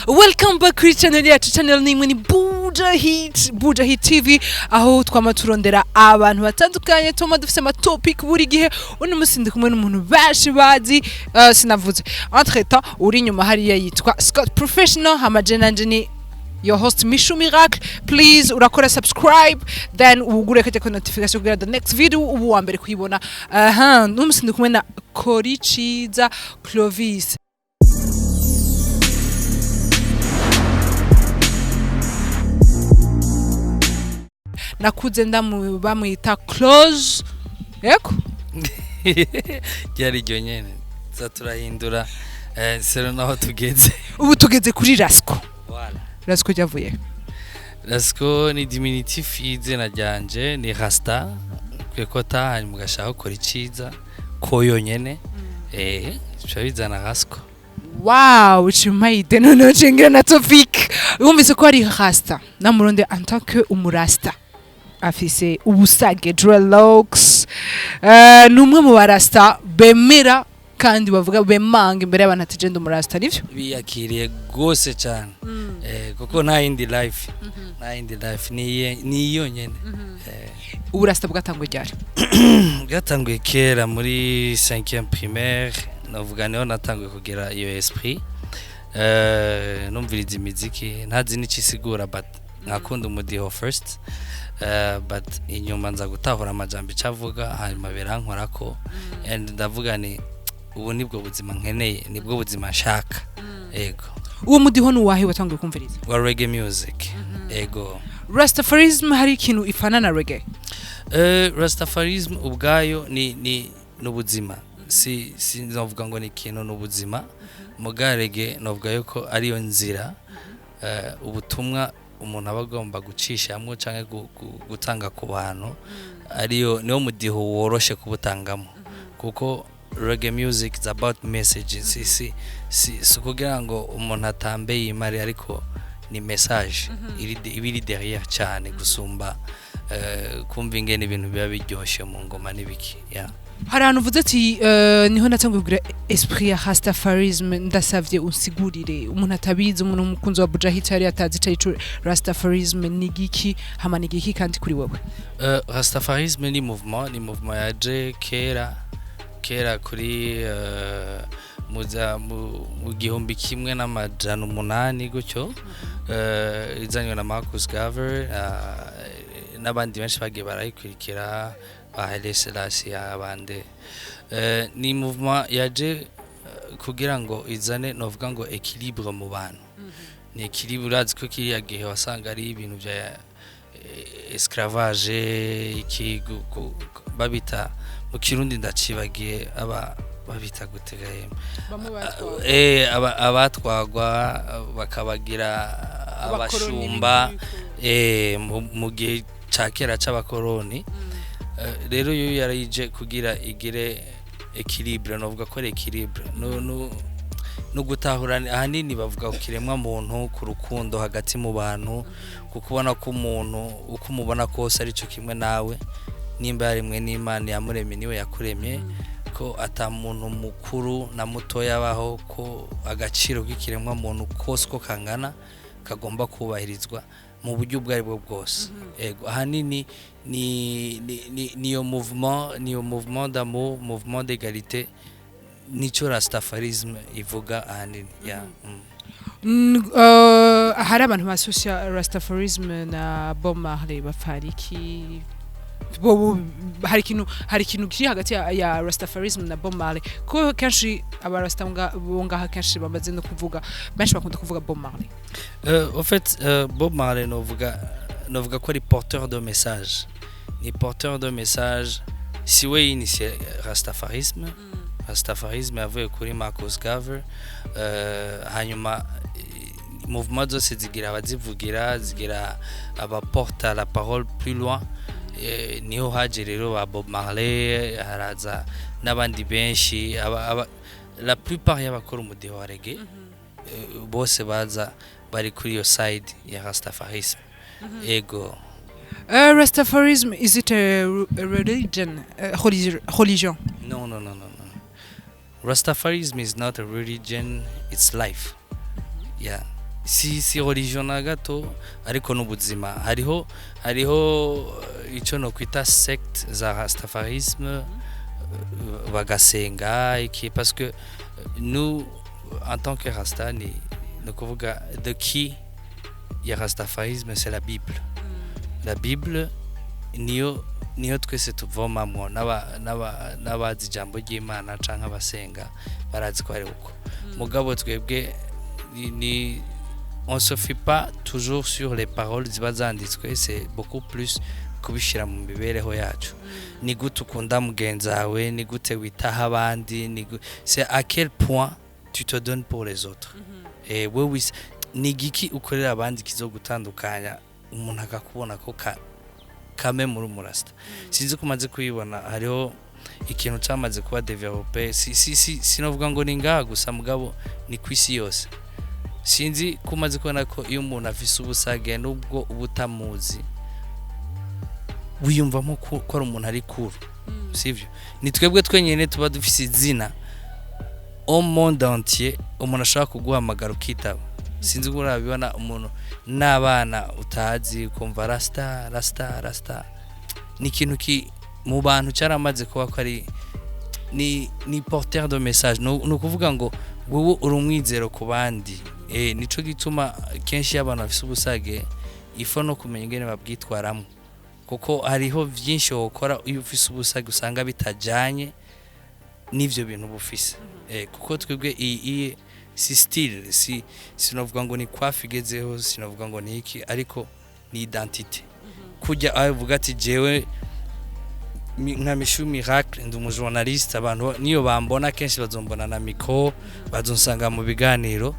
Welcome back kuri channel yacu. Channel nimwe ni Bujahit TV, aho twama turondera abantu batandukanye tuma dufise ama topic buri gihe. Uno musi ndi kumwe n'umuntu bashi bazi sinavuze entre temps uri nyuma hariya yitwa Scott Professional hamajene ni your host Mishu Miracle. Please urakora subscribe then ugure kajya notification kugira the next video ubu wa mbere kuyibona. N'umusi ndi kumwe na Korichiza Clovis. Nakuze ndamu bamwita close yeko ryari ryo nyene zaturahindura sero naho tugeze ubu tugeze kuri Rasco. Voilà. Rasco ryavuye. Rasco ni diminutif y'izina ryanje ni Rasta kwekota hanyuma gashaka gukora iciza koyo nyene bizana Rasco. Wow, uchimaide no chengira na topic. Umvise ko ari Rasta namuronde en tant que umurasta afise ubusage dreadlocks numwe mu barasta bemera kandi bavuga bemanga imbere y'abantu ati genda umurasta nivyo biyakiriye gose cyane kuko nta indi life ni yonyene uburasta bwatangwe ryari bwatanguye kera muri 5e primaire navuga niho natanguye kugira iyo esprit numviriza imiziki ntazi n'ikisigura but nakunda umudiho first but inyuma nza gutahura amajambo icavuga hanyuma berankorako and ndavuga ni ubu nibwo buzima nkeneye nibwo buzima nshaka ego uwo mudiho nuwahe watanguye kumviriza wa reggae music ego Rastafarism hari ikintu ifana na reggae Rastafarism ubwayo ni n'ubuzima si nzavuga ngo ni ikintu n'ubuzima mugarege novuga yuko ariyo nzira ubutumwa umuntu abagomba gucishamwe canke gutanga ku bantu ariyo niyo mudiho woroshe kubutangamo kuko reggae music is about messages si kugira ngo umuntu atambe yimari ariko ni message iri derrière cyane gusumba kumva ingene ibintu biba biryoshe mu ngoma nibiki hari ahantu uvuze ati niho natanguye kugira esprit ya Rastafarism ndasavye unsigurire umuntu atabizi umuntu umukunzi wa Bujahit yari atazi ico Rastafarism nigiki hama nigiki kandi kuri wewe Rastafarism ni mouvement yaje kera kuri mu gihumbi kimwe n'amajana 8 gutyo izanywe na Marcus Garvey n'abandi benshi bagiye barayikurikira Haile Selassie abande ni mouvement yaje kugira ngo izane novuga ngo équilibre mu bantu ni équilibre urazi ko kiriya gihe wasanga ari ibintu bya esclavage iki babita mu Kirundi ndacibagiye babita gutegaye abatwagwa bakabagira abashumba mu gihe cakera c'abakoroni rero yo yarije kugira igire équilibre novuga ko équilibre no gutahurana ahanini bavuga ukiremwa muntu ku rukundo hagati mu bantu kukubona ko umuntu uko umubona kose ari cyo kimwe nawe nimba yarimwe n'Imana yamuremye niwe yakuremye ko ata muntu mukuru na muto yabaho ko agaciro k'ikiremwa muntu kose ko kangana kagomba kubahirizwa mu buryo bwari bwo bwose ego ahanini niyo mouvement d'amour mouvement d'égalité nico Rastafarism ivuga ahanini hari abantu basocia Rastafarism na Bob Marley bafariki hari ikintu kiri hagati ya Rastafarism na Bob Marley ko kenshi abarasta bonga kenshi bamaze no kuvuga benshi bakunda kuvuga Bob Marley en fait Bob Marley novuga ko ari porteur de message ni porteur de message si we initié Rastafarism yavuye kuri Marcus Garvey hanyuma mouvement zose zigira abazivugira zigira abaporta la parole plus loin niho haje rero ba Bob Marley haraza n'abandi benshi la plupart y'abakora umudiho wa reggae bose baza bari kuri yo side ya Rastafarism ego Rastafarism, is it a religion? Religion? No. Rastafarism is not a religion, it's life. Yeah. si religion na gato ariko n'ubuzima hariho ico no kwita secte za rastafarisme bagasenga iki parce que nous en tant que rasta ni no kuvuga de qui ya rastafarisme c'est la Bible niyo twese tuvomamwo n'abazi ijambo ry'Imana canke abasenga barazi ko ari uko mugabo twebwe ni on se fait pas toujours sur les paroles ziba zanditswe c'est beaucoup plus kubishira mu mibereho yacu ni gute ukunda mugenzawe ni gute witaha abandi c'est à quel point tu te donnes pour les autres et wewe ni giki ukorera abandi kizogutandukanya umuntu akakubona ko kame muri umurasta sinzi kumaze kuyibona hariho ikintu cyamaze kuba developer sinovuga ngo ni ngaha gusa mugabo ni kwisi yose sinzi kumaze kubona ko iyo umuntu afise ubusage nubwo ubutamuzi wiyumvamo ko ari umuntu ari cool sivyo ni twebwe twenyene tuba dufise izina au monde entier umuntu ashaka kuguhamagara ukitaba sinzi ko urabibona umuntu n'abana utazi kumva rasta ni ikintu ki mu bantu cyaramaze kuba ko ari ni porteur de message no kuvuga ngo wowe uri umwizero ku bandi nico gituma kenshi y'abantu bafise ubusage ifo no kumenya ingene babwitwaramo kuko hariho byinshi ukora iyo ufise ubusage usanga bitajanye n'ivyo bintu bufise kuko twebwe iyi si style sinovuga ngo ni coiffe igezeho sinovuga ngo ni iki ariko ni identité kujya avuga ati jewe nka Mishu Miracle ndi umujournaliste abantu niyo bambona kenshi bazombona na micro bazonsanga mu biganiro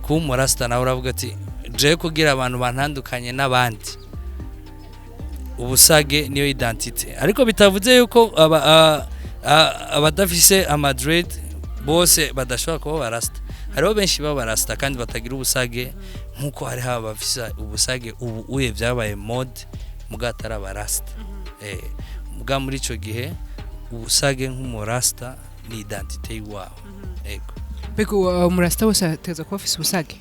ku murasta nawe uravuga ati je kugira abantu bantandukanye n'abandi ubusage niyo identité ariko bitavuze yuko abadafise Madrid bose badashobora kuba barasta hariho benshi baba barasta kandi batagira ubusage nkuko hari abafisa ubusage ubu uye byabaye mode mugatara barasta muga muri ico gihe ubusage nk'umurasta ni identité yiwawe ego bego umurasta wose ateza kuba afise ubusage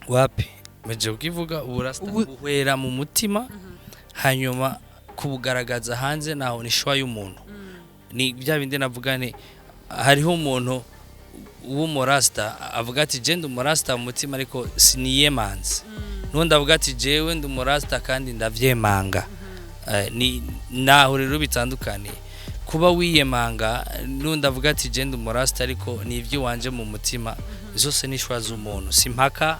wapi meje ukivuga uburasta buhwera mu mutima hanyuma kubugaragaza hanze naho ni shwa y'umuntu ni bya bindi navugane hariho umuntu w'umurasta avuga ati je ndi umurasta mu mutima ariko siniyemanze nundi avuga ati jewe ndi umurasta kandi ndavyemanga ni naho rero bitandukanye kuba wiyemanga nundi avuga ati je ndi umurasta ariko ni ivyo wanje mu mutima zose ni shwa z'umuntu simpaka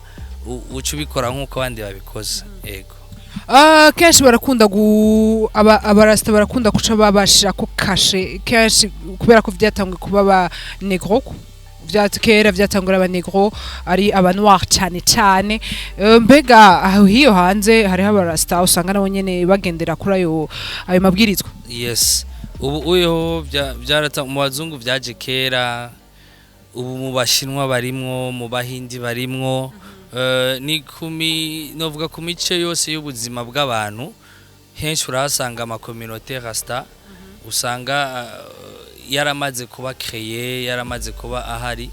ucu bikora nkuko abandi babikoze yego kenshi barakunda abarasta barakunda kuca babashira ko kashe kenshi kubera ko vyatangwe kuba ba negro kera vyatangura aba negro ari aba noir cyane mbega aho hiyo hanze hari abarasta usanga nabo nyene bagendera kuri ayo mabwirizwa yes ubu uyo byarata mu bazungu byaje kera ubu mu bashinwa barimwo mu bahindi barimwo ni novuga ku mice yose y'ubuzima bw'abantu henshi urahasanga ama communauté rasta usanga yaramaze kuba créé yaramaze kuba ahari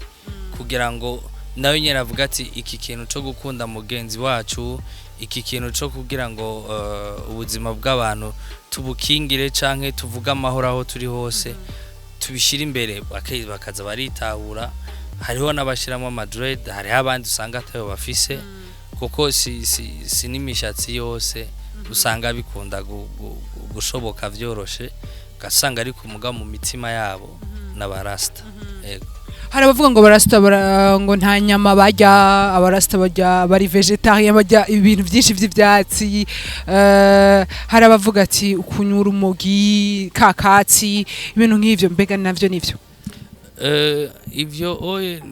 kugira ngo nawe nyene avuga ati iki kintu cyo gukunda mugenzi wacu iki kintu cyo kugira ngo ubuzima bw'abantu tubukingire canke tuvuga amahoro aho turi hose tubishira imbere bakaza baritahura hariho n'abashiramo Madrid hariho abandi usanga atayo bafise kuko si n'imishatsi yose usanga bikunda gushoboka vyoroshe gasanga ari kumuga mu mitima yabo n'abarasta yego hari abavuga ngo barasta ngo nta nyama barya abarasta barya bari vegetarian barya ibintu byinshi by'ivyatsi hari abavuga ati ukunyura umugi kakatsi ibintu nk'ivyo mbega navyo nivyo ivyo oye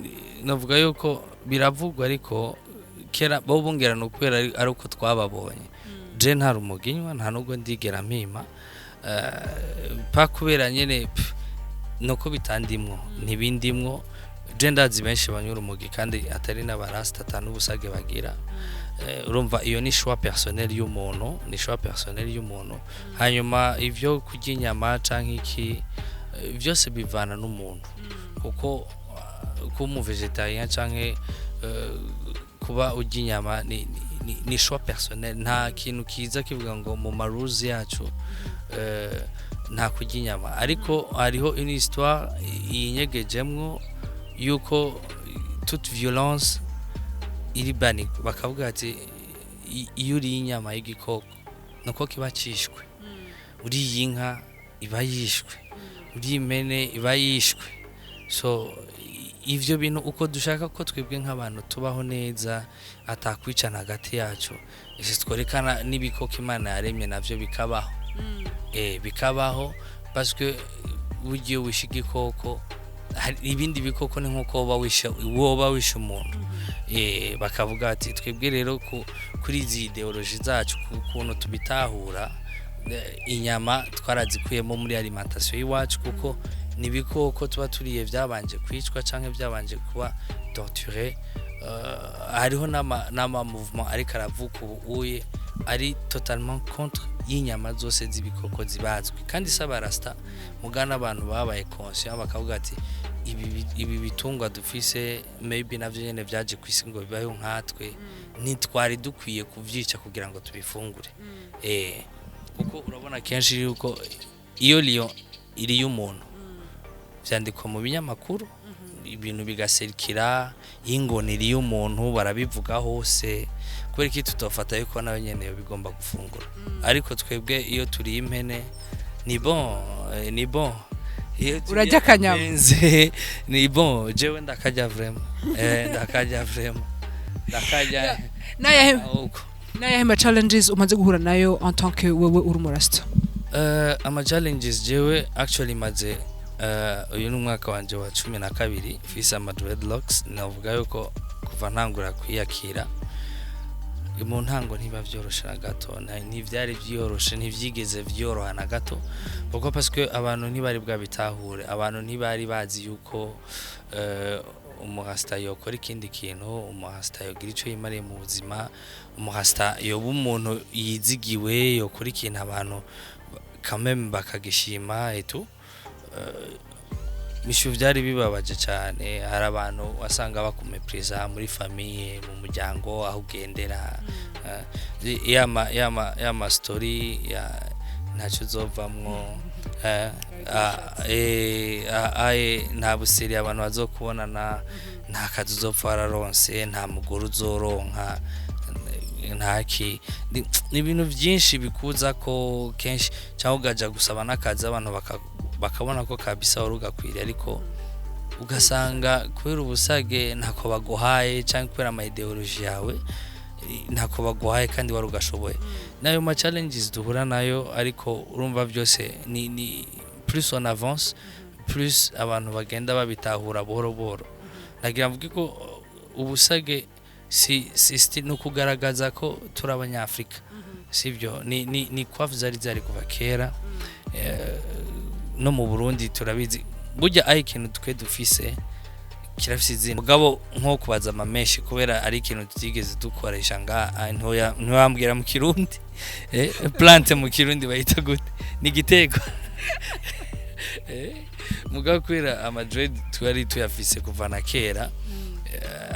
navuga yuko biravugwa ariko kera bo bongerana ukwera ari uko twababonye je nta rumuginywa nta nubwo ndigera mpima pa kubera nyene nuko bitandimwo ntibindimwo je ndazi benshi banyura umugi kandi atari n'abarasta atanu busage bagira urumva iyo ni choix personnel y'umuntu hanyuma ivyo kurya inyama canke iki byose bivana n'umuntu kuko mu vegetarian canke kuba urya inyama ni choix personnel nta kintu kiza kivuga ngo mu maruzi yacu nta kurya inyama ariko hariho une histoire yinyegejemwo yuko toute violence iri bani bakavuga ati iyo uri inyama y'igikoko nuko kibacishwe uri inka iba yishwe uri imene iba yishwe so ivyo bintu uko dushaka ko twebwe nk'abantu tubaho neza atakwicana hagati yacu ese tworekana n'ibikoko Imana yaremye navyo bikabaho bikabaho parce que ugiye wisha igikoko ibindi bikoko ni nkuko woba wisha umuntu bakavuga ati twebwe rero kuri izi ideology zacu kukuntu tubitahura inyama twarazikuyemo muri alimentation y'iwacu kuko nibikoko tuba turiye byabanje kwicwa canke byabanje kuba torturé hariho nama mouvement ariko aravuka ubuye ari totalement contre y'inyama zose z'ibikoko zibazwi kandi saba rasta mugana abantu babaye conscient bakavuga ati ibi bitungwa dufise maybe navyo nyene byaje kwisi ngo bibayo nkatwe nitwari dukwiye kuvyica kugira ngo tubifungure kuko urabona kenshi yuko iyo lion iri y'umuntu vyandikwa mu binyamakuru ibintu bigaserukira ingone iri y'umuntu barabivuga hose kubera iki tutofata yuko nawe nyene bigomba gufungura ariko twebwe iyo turi impene ni bon urajya kanyama ni bon jewe ndakajya vraiment ndakajya nayahe ma challenges umaze guhura nayo en tant que wewe uri umurasta ama challenges jewe actually maze uyu n'umwaka wanje wa 12 fisa ama dreadlocks navuga yuko kuva ntangura kwiyakira mu ntango ntiba vyorosha na gato ntivyari vyoroshe ntivyigeze vyoroha na gato kuko parce que abantu ntibari bwabitahure abantu ntibari bazi yuko umurasta yokora ikindi kintu umurasta yogira ico yimariye mu buzima umurasta yoba umuntu yizigiwe yokora ikintu abantu quand même bakagishima et tout mishu vyari bibabaje cyane hari abantu wasanga bakumepreza muri famille mu muryango aho ugendera yama story ya ntacyo zovamwo nta busiri abantu bazokubonana nta kazi uzopfa raronse nta mugore uzoronka ntaki ni ibintu byinshi bikuza ko kenshi cyangwa ugaja gusaba n'akazi abantu bakabona ko kabisa urugakwiriye ariko ugasanga kubera ubusage ntako baguhaye cyangwa kubera ama ideology yawe ntako baguhaye kandi wari ugashoboye nayo ma challenges duhura nayo ariko urumva byose ni plus on avance plus abantu bagenda babitahura buhoro buhoro nagira mvuge ko ubusage si no kugaragaza ko turi abanyafrika sivyo ni kwafu zari kuva kera no mu Burundi turabizi burya ari ikintu twe dufise kirafise izina mugabo nko kubaza amameshi kubera ari ikintu tutigeze dukoresha ntiwambwira mu Kirundi plante mu Kirundi bayita gute ni gitego mugabo kubera amadred twari tuyafise kuva na kera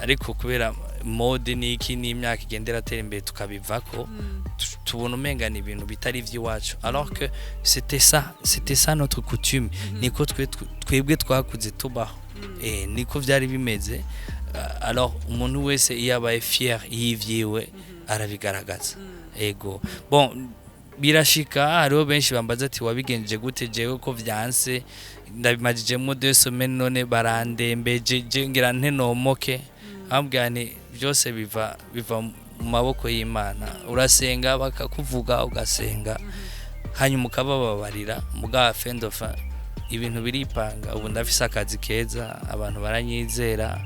ariko kubera mode niki n'imyaka igendera tera imbere tukabivako tubona umengana ibintu bitari vy'iwacu alors que c'était ça notre coutume niko twebwe twakuze tubaho niko vyari bimeze alors umuntu wese yabaye fier yivyiwe arabigaragaza ego bon birashika hariho benshi bambaza ati wabigenje gute jewe ko vyanse ndabimajijemo 2 semaines none barandembeje ngira nte nomoke ambwani byose biva mu maboko y'Imana urasenga bakakuvuga ugasenga hanyuma ukabababarira mugafe ndofa ibintu biripanga ubu ndafise akazi keza abantu baranyizera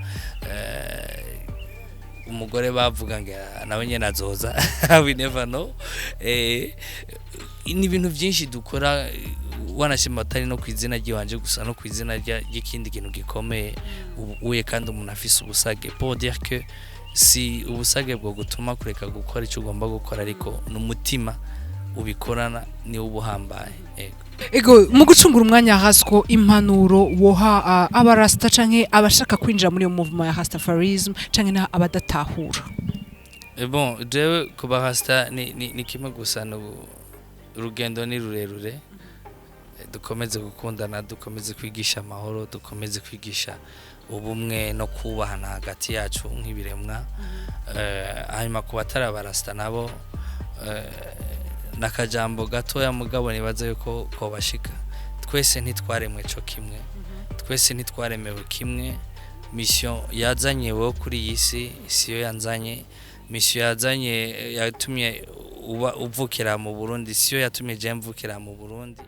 umugore bavuga ngo nawe nyene azoza we never know ni ibintu byinshi dukora wanashima atari no kwizina ry'iwanje gusa no kwizina ry'ikindi kintu gikomeye uye kandi umuntu afise ubusage pour dire que si ubusage bwo gutuma kureka gukora icyo ugomba gukora ariko n'umutima ubikorana ni ubuhambaye ego mu gucungura umwanya hasiko impanuro woha abarasta canke abashaka kwinjira muri iyo movement ya Rastafarism canke na abadatahura. Bon, jewe kuba rasta ni kimwe gusa urugendo ni rurerure. Dukomeze gukundana, dukomeze kwigisha amahoro, dukomeze kwigisha ubumwe no kubahana hagati yacu nk'ibiremwa. Hanyuma ku batarabarasta nabo nakajambo gatoya mugabo nibaza yuko ko bashika. Twese ntitwaremwe cyo kimwe, twese ntitwaremewe kimwe. Mission yazanye wo kuri iyi si yo yanzanye. Mission yazanye yatumye uvukira mu Burundi, siyo yatumye je mvukira mu Burundi.